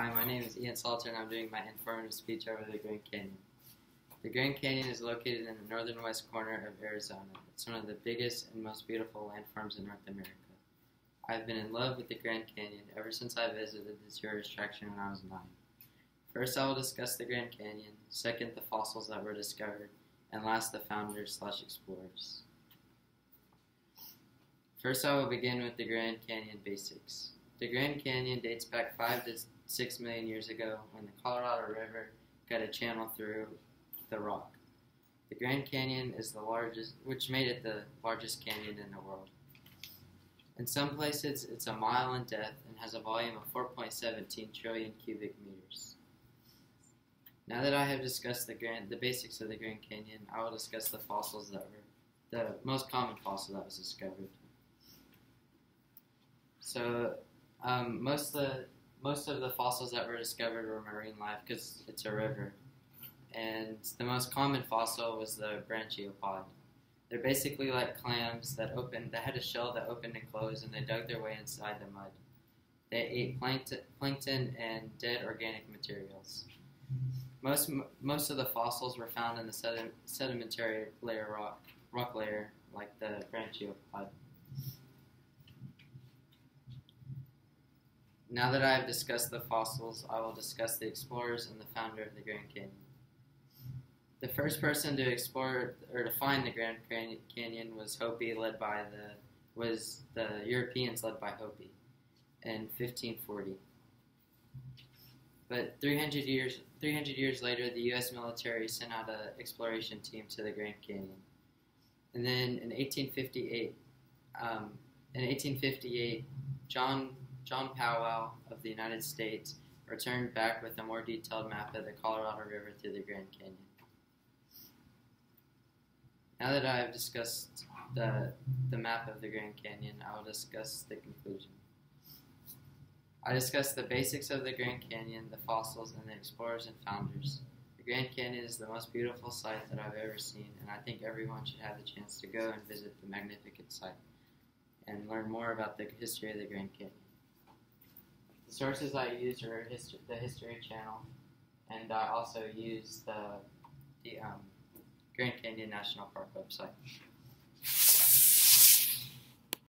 Hi, my name is Iain and I'm doing my informative speech over the Grand Canyon. The Grand Canyon is located in the northern-west corner of Arizona. It's one of the biggest and most beautiful landforms in North America. I've been in love with the Grand Canyon ever since I visited this tourist attraction when I was 9. First, I will discuss the Grand Canyon, second, the fossils that were discovered, and last, the founders/explorers. First, I will begin with the Grand Canyon basics. The Grand Canyon dates back 5 to 6 million years ago when the Colorado River cut a channel through the rock. The Grand Canyon is the largest, which made it the largest canyon in the world. In some places, it's a mile in depth and has a volume of 4.17 trillion cubic meters. Now that I have discussed the basics of the Grand Canyon, I will discuss the fossils that were the most common fossil that was discovered. So, most of the fossils that were discovered were marine life because it's a river. And the most common fossil was the branchiopod. They're basically like clams that had a shell that opened and closed, and they dug their way inside the mud. They ate plankton and dead organic materials. Most of the fossils were found in the sedimentary rock layer, like the branchiopod. Now that I have discussed the fossils, I will discuss the explorers and the founder of the Grand Canyon. The first person to explore or to find the Grand Canyon was the Europeans led by Hopi in 1540. But 300 years later, the U.S. military sent out an exploration team to the Grand Canyon. And then in 1858, John Powell of the United States returned back with a more detailed map of the Colorado River through the Grand Canyon. Now that I have discussed the map of the Grand Canyon, I will discuss the conclusion. I discussed the basics of the Grand Canyon, the fossils, and the explorers and founders. The Grand Canyon is the most beautiful sight that I've ever seen, and I think everyone should have the chance to go and visit the magnificent site and learn more about the history of the Grand Canyon. The sources I use are the History Channel, and I also use the Grand Canyon National Park website.